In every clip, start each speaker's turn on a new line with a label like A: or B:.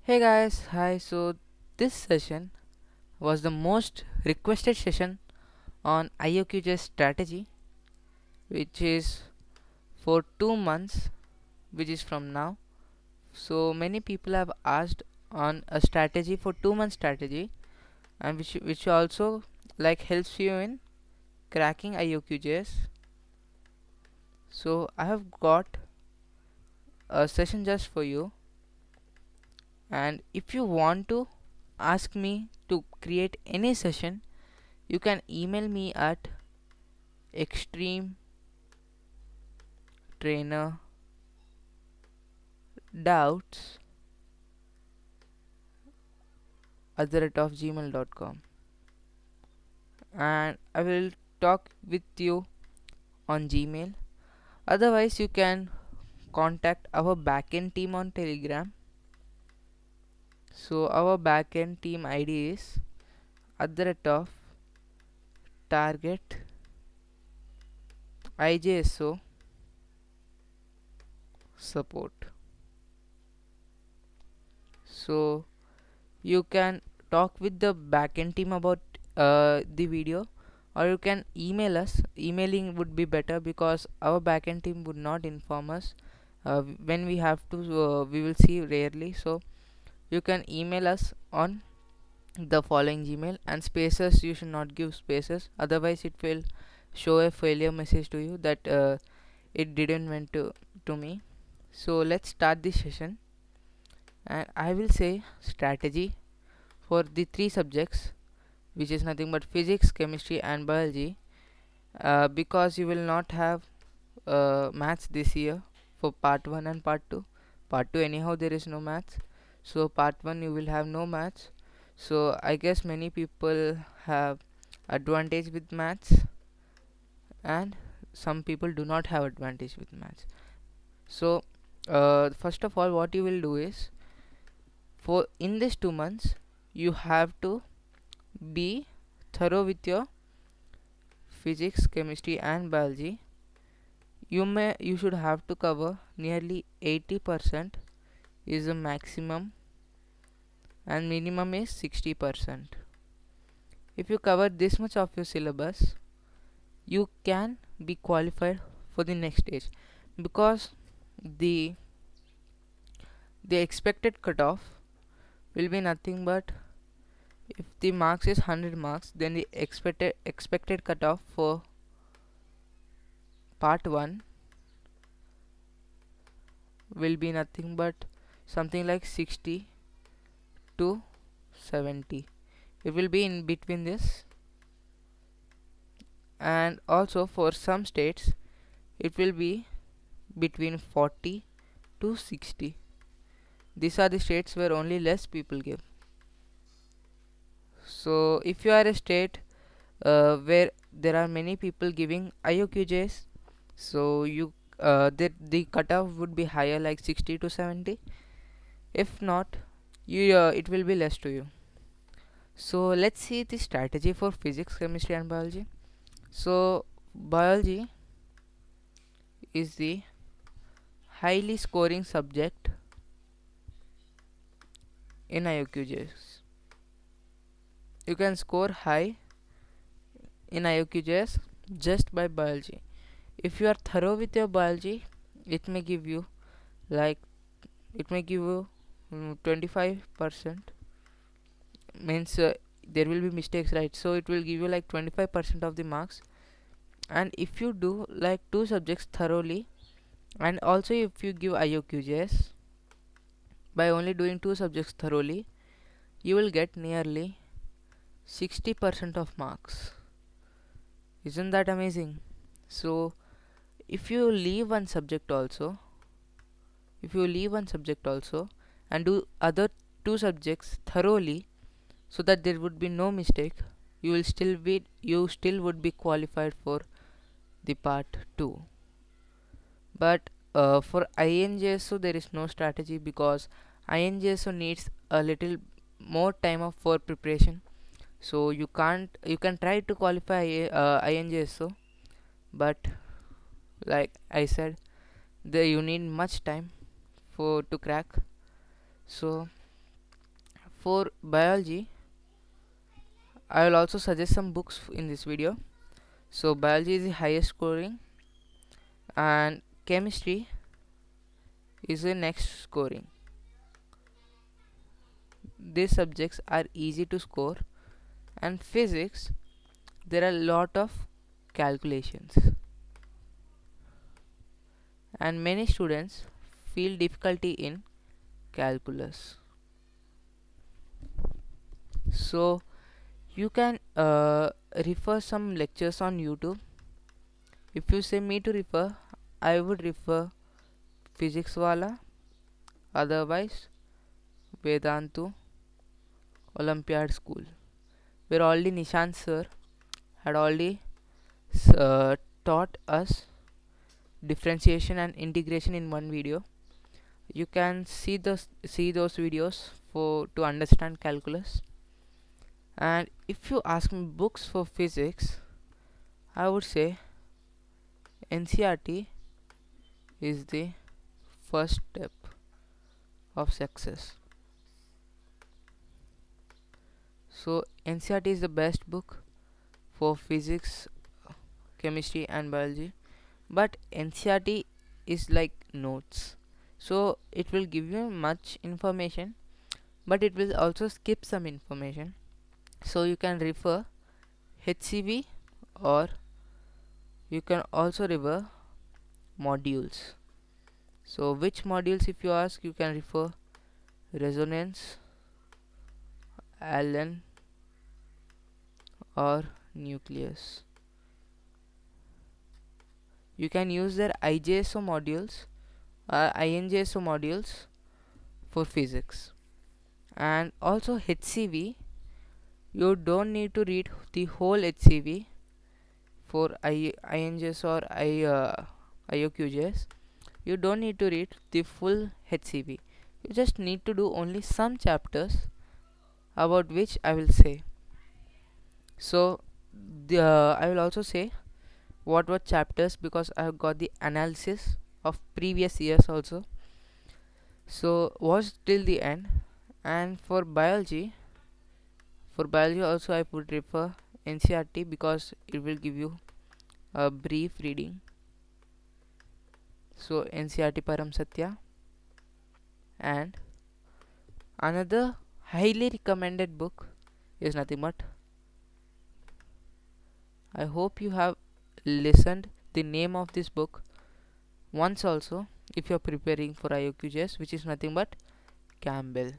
A: Hey guys, hi. So this session was the most requested session on IOQJ strategy, which is for 2 months, which is from now. So many people have asked on a strategy for 2 month strategy, and which also like helps you in cracking IOQJs. So I have got a session just for you, and if you want to ask me to create any session, you can email me at extreme trainer doubts at the rate of gmail.com, and I will talk with you on Gmail. Otherwise, you can contact our backend team on Telegram. So, our backend team ID is at the rate of target IJSO support. So, you can talk with the backend team about the video, or you can email us. Emailing would be better because our backend team would not inform us when we have to. We will see rarely, so you can email us on the following Gmail, and spaces you should not give spaces, otherwise it will show a failure message to you that it didn't went to me. So let's start this session, and I will say strategy for the three subjects, which is nothing but physics, chemistry, and biology, because you will not have maths this year for part 1 and part 2. Part 2, anyhow, there is no maths, so part 1 you will have no maths. So, I guess many people have advantage with maths, and some people do not have advantage with maths. So, first of all, what you will do is, for in these 2 months, you have to be thorough with your physics, chemistry, and biology. You should have to cover nearly 80% is the maximum, and minimum is 60%. If you cover this much of your syllabus, you can be qualified for the next stage, because the the expected cutoff will be nothing but, if the marks is 100 marks, then the expected cutoff for part 1 will be nothing but something like 60 to 70. It will be in between this, and also for some states it will be between 40 to 60. These are the states where only less people give. So if you are a state where there are many people giving IOQJs, so the cutoff would be higher, like 60 to 70. If not, you it will be less to you. So let's see the strategy for physics, chemistry, and biology. So biology is the highly scoring subject in IOQJs. You can score high in IOQJs just by biology. If you are thorough with your biology, it may give you like it may give you 25%, means there will be mistakes, right? So it will give you like 25% of the marks. And if you do like two subjects thoroughly, and also if you give IOQJs by only doing two subjects thoroughly, you will get nearly 60% of marks. Isn't that amazing? So if you leave one subject also, and do other two subjects thoroughly, so that there would be no mistake, you still would be qualified for the part 2. But for INJSO there is no strategy, because INJSO needs a little more time for preparation. So you can try to qualify INJSO, but like I said, you need much time for to crack. So For biology, I will also suggest some books in this video. So biology is the highest scoring, and chemistry is the next scoring. These subjects are easy to score, and physics, there are a lot of calculations, and many students feel difficulty in calculus. So you can refer some lectures on YouTube. If you say me to refer, I would refer Physics Wala, otherwise Vedantu, Olympiad School, where already Nishant sir had already taught us differentiation and integration in one video. You can see those videos for to understand calculus. And if you ask me books for physics, I would say NCERT is the first step of success. So NCERT is the best book for physics, chemistry and biology, but NCERT is like notes, so it will give you much information, but it will also skip some information. So you can refer HCV, or you can also refer modules. So which modules, if you ask, you can refer resonance, Allen, or nucleus. You can use their IJSO modules or INJSO modules for physics. And also HCV, you don't need to read the whole HCV for INJS or IOQJS. You don't need to read the full HCV. You just need to do only some chapters, about which I will say. So I will also say what were chapters, because I have got the analysis of previous years also. So watch till the end. And for biology also I would refer NCERT, because it will give you a brief reading. So NCERT Param Satya. And another highly recommended book is nothing but, I hope you have listened the name of this book once also if you are preparing for IOQJS, which is nothing but Campbell.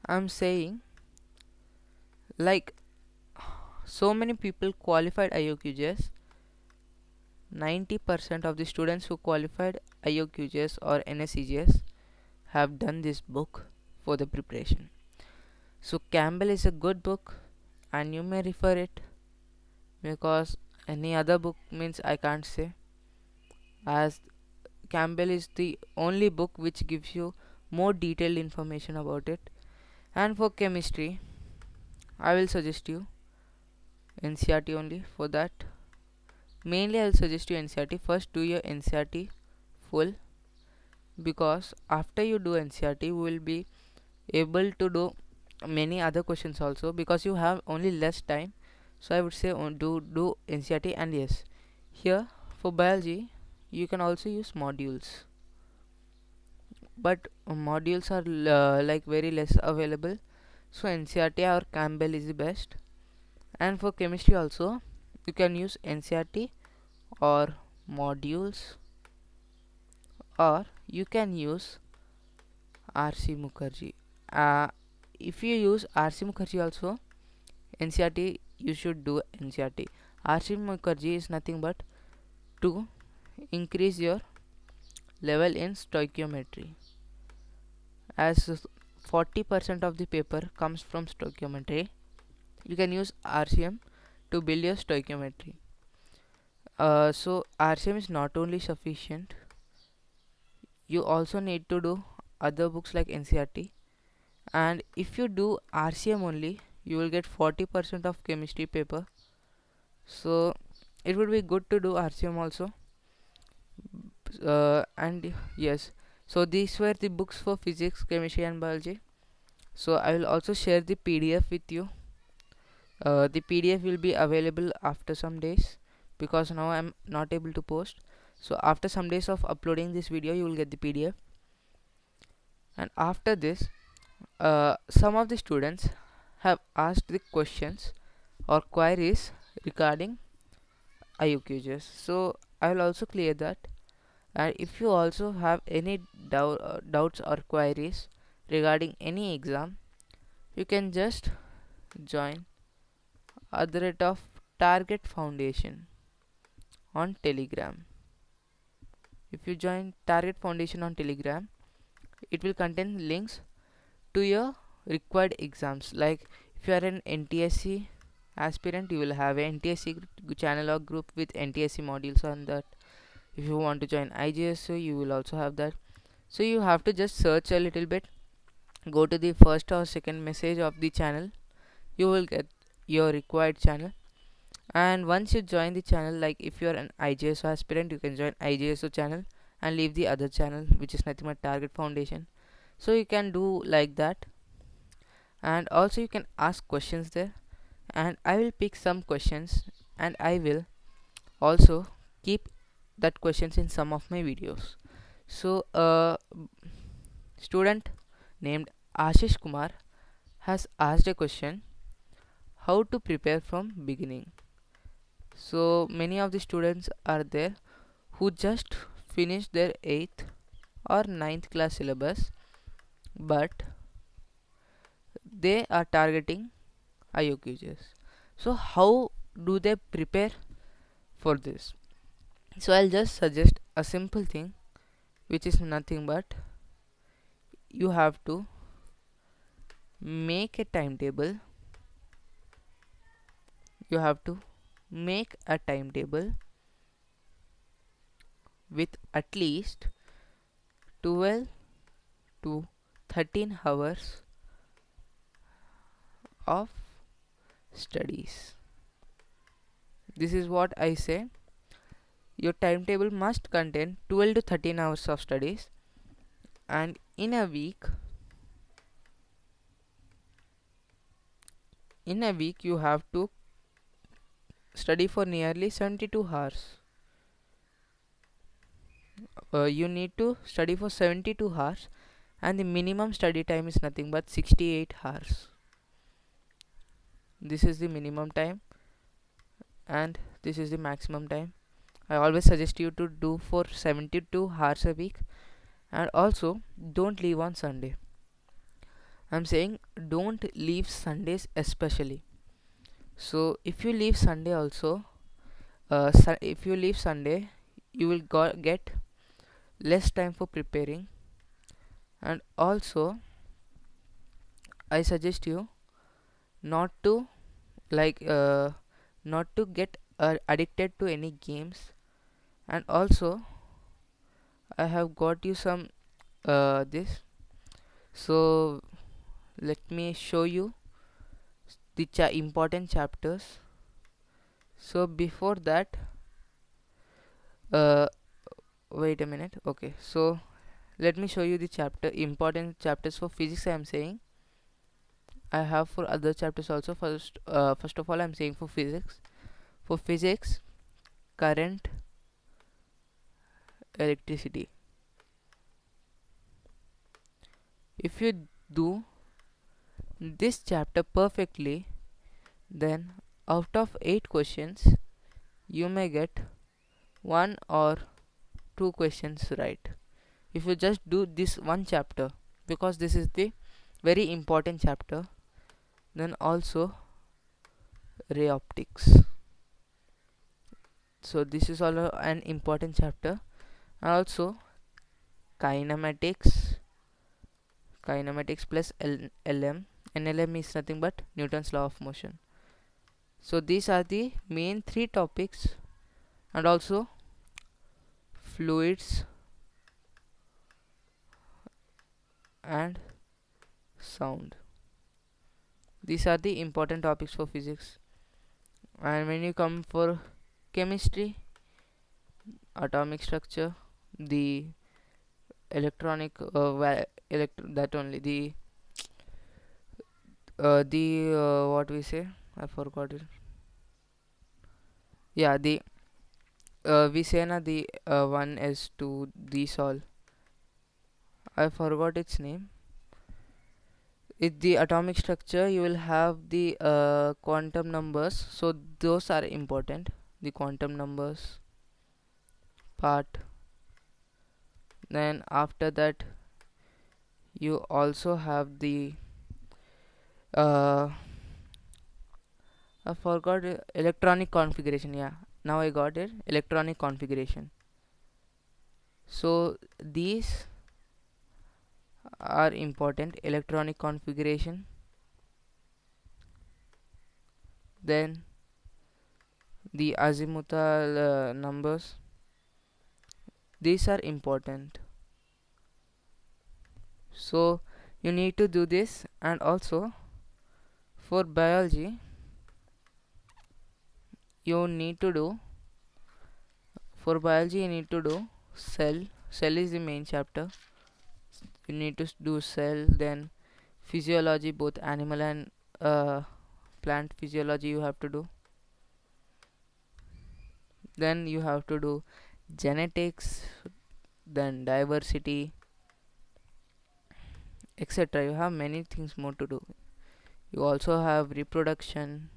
A: I'm saying, like, so many people qualified IOQJS. 90% of the students who qualified IOQJS or NSEJS have done this book for the preparation. So Campbell is a good book, and you may refer it, because any other book means I can't say, as Campbell is the only book which gives you more detailed information about it. And for chemistry, I will suggest you NCERT only. For that, mainly I will suggest you NCERT. First do your NCERT full, because after you do NCERT, you will be able to do many other questions also, because you have only less time. So I would say do NCERT. And yes, here for biology you can also use modules, but modules are like very less available, so NCERT or Campbell is the best. And for chemistry also you can use NCERT or modules, or you can use RC Mukherjee. If you use RC Mukherjee also, NCERT, you should do NCERT. RC Mukherjee is nothing but to increase your level in stoichiometry, as 40% of the paper comes from stoichiometry. You can use RCM to build your stoichiometry. So RCM is not only sufficient, you also need to do other books like NCERT. And if you do RCM only, you will get 40% of chemistry paper. So it would be good to do RCM also. And yes, so these were the books for physics, chemistry and biology. So I will also share the PDF with you. The PDF will be available after some days because now I'm not able to post. So after some days of uploading this video, you will get the PDF. And after this, some of the students have asked the questions or queries regarding IOQGS. So I will also clear that. And if you also have any doubts or queries regarding any exam, you can just join at the rate of Target Foundation on Telegram. If you join Target Foundation on Telegram, it will contain links to your required exams. Like if you are an NTSC aspirant, you will have an NTSC channel or group with NTSC modules on that. If you want to join IGSO, you will also have that. So you have to just search a little bit, go to the first or second message of the channel, you will get your required channel. And once you join the channel, like if you are an IGSO aspirant, you can join IGSO channel and leave the other channel, which is nothing but Target Foundation. So you can do like that. And also you can ask questions there, and I will pick some questions, and I will also keep that questions in some of my videos. So student named Ashish Kumar has asked a question: how to prepare from beginning? So many of the students are there who just finished their 8th or ninth class syllabus, but they are targeting IOQGS. So how do they prepare for this? So I'll just suggest a simple thing, which is nothing but you have to make a timetable. You have to make a timetable with at least 12 to 13 hours of studies. This is what I say. Your timetable must contain 12 to 13 hours of studies, and in a week you have to study for nearly 72 hours. You need to study for 72 hours, and the minimum study time is nothing but 68 hours. This is the minimum time and this is the maximum time. I always suggest you to do for 72 hours a week. And also don't leave on Sunday. I'm saying don't leave Sundays especially. So if you leave Sunday also, if you leave Sunday, you will get less time for preparing. And also I suggest you not to like not to get addicted to any games. And also I have got you some this. So let me show you the important chapters. So before that, uh, wait a minute. Okay, so let me show you the important chapters for physics. I am saying I have for other chapters also. First of all, I am saying for physics. For physics, current, electricity. If you do this chapter perfectly, then out of 8 questions, you may get 1 or 2 questions right. If you just do this one chapter, because this is the very important chapter. Then also ray optics. So this is all an important chapter. Also kinematics. Kinematics plus LM. NLM is nothing but Newton's law of motion. So these are the main 3 topics. And also fluids and sound. These are the important topics for physics. And when you come for chemistry, atomic structure, the electronic that only the the what we say, I forgot it. Yeah, the we say na the one is to these all, I forgot its name. In the atomic structure you will have the quantum numbers, so those are important, the quantum numbers part. Then after that you also have the uh, I forgot electronic configuration. Yeah, now I got it, electronic configuration. So these are important, electronic configuration. Then the azimuthal numbers, these are important. So you need to do this. And also for biology you need to do, for biology you need to do cell is the main chapter. You need to do cell. Then physiology, both animal and plant physiology you have to do. Then you have to do genetics, then diversity, etc. You have many things more to do. You also have reproduction.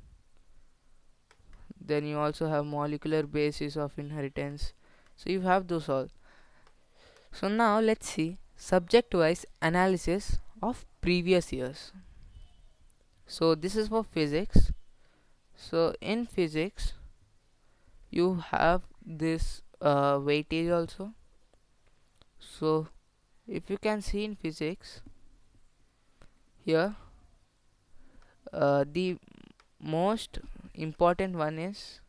A: Then you also have molecular basis of inheritance. So you have those all. So now let's see subject wise analysis of previous years. So this is for physics. So in physics you have this weightage also. So if you can see in physics here, the most important one is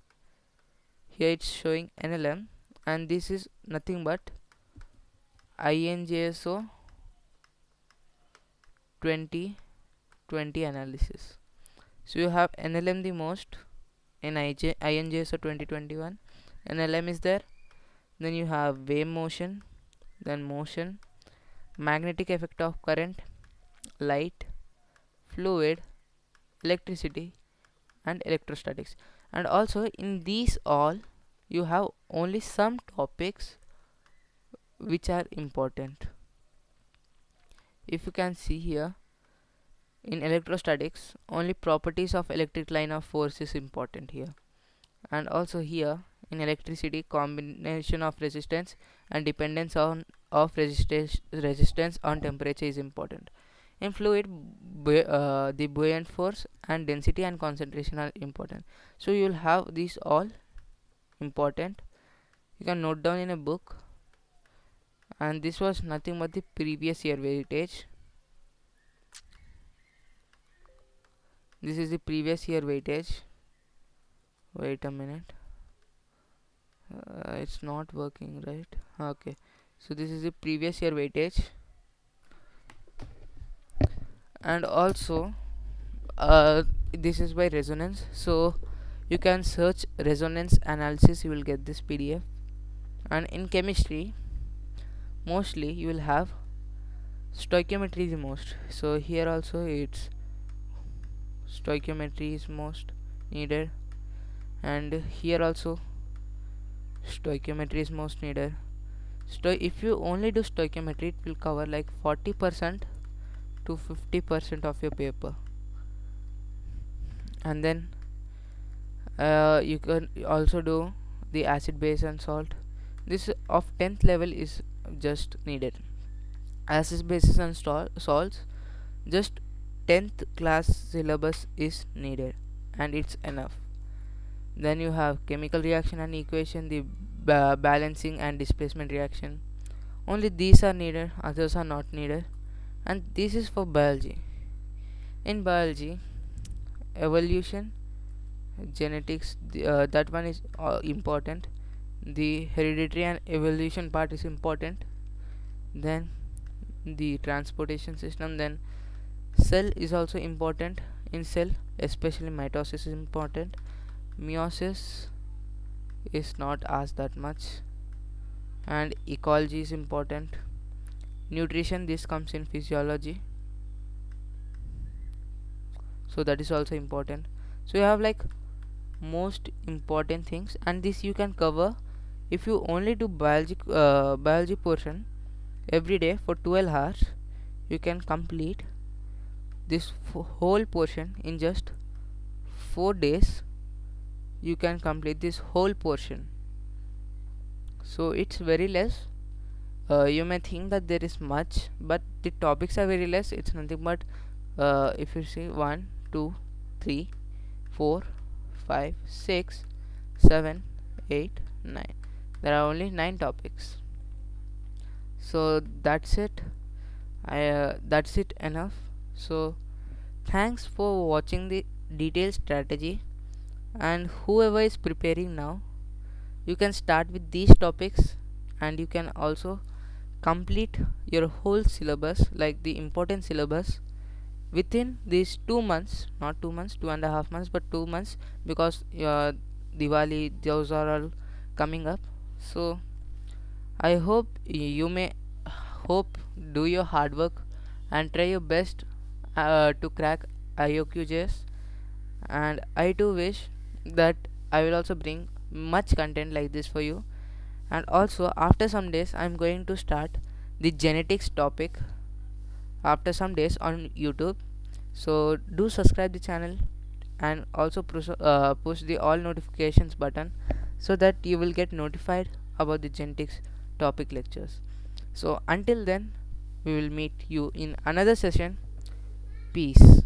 A: here, it's showing NLM, and this is nothing but INJSO 2020 analysis. So you have NLM the most in INJSO 2021. NLM is there. Then you have wave motion, then motion, magnetic effect of current, light, fluid, electricity, and electrostatics. And also in these all you have only some topics which are important. If you can see here, in electrostatics only properties of electric line of force is important here. And also here in electricity, combination of resistance and dependence on of resistance on temperature is important. In fluid, the buoyant force and density and concentration are important. So you will have these all important. You can note down in a book. And this was nothing but the previous year weightage. This is the previous year weightage. Wait a minute. It's not working, right? Okay. So this is the previous year weightage. And also this is by resonance. So you can search resonance analysis, you will get this PDF. And in chemistry mostly you will have stoichiometry the most. So here also it's stoichiometry is most needed, and here also stoichiometry is most needed. If you only do stoichiometry, it will cover like 40% to 50% of your paper. And then you can also do the acid, base, and salt. This of 10th level is just needed. Acid, bases, and salts, just 10th class syllabus is needed, and it's enough. Then you have chemical reaction and equation, the balancing and displacement reaction. Only these are needed, others are not needed. And this is for biology. In biology, evolution, genetics, that one is important. The hereditary and evolution part is important. Then the transportation system. Then cell is also important. In cell, especially mitosis is important. Meiosis is not asked that much. And ecology is important. Nutrition, this comes in physiology. so that is also important. So you have like most important things, and this you can cover if you only do biology portion every day for 12 hours. You can complete this whole portion in just 4 days. You can complete this whole portion, so it's very less. You may think that there is much, but the topics are very less. It's nothing but if you see 1 2 3 4 5 6 7 8 9, there are only 9 topics. So that's it. That's it enough. So thanks for watching the detailed strategy, and whoever is preparing now, you can start with these topics, and you can also complete your whole syllabus, like the important syllabus, within these 2 months. Not 2 months, 2.5 months, but 2 months, because Diwali, those are all coming up. So I hope you may hope do your hard work and try your best to crack IOQJS, and I too wish that I will also bring much content like this for you. And also after some days I'm going to start the genetics topic after some days on YouTube. So do subscribe the channel, and also push the all notifications button, so that you will get notified about the genetics topic lectures. So until then, we will meet you in another session. Peace.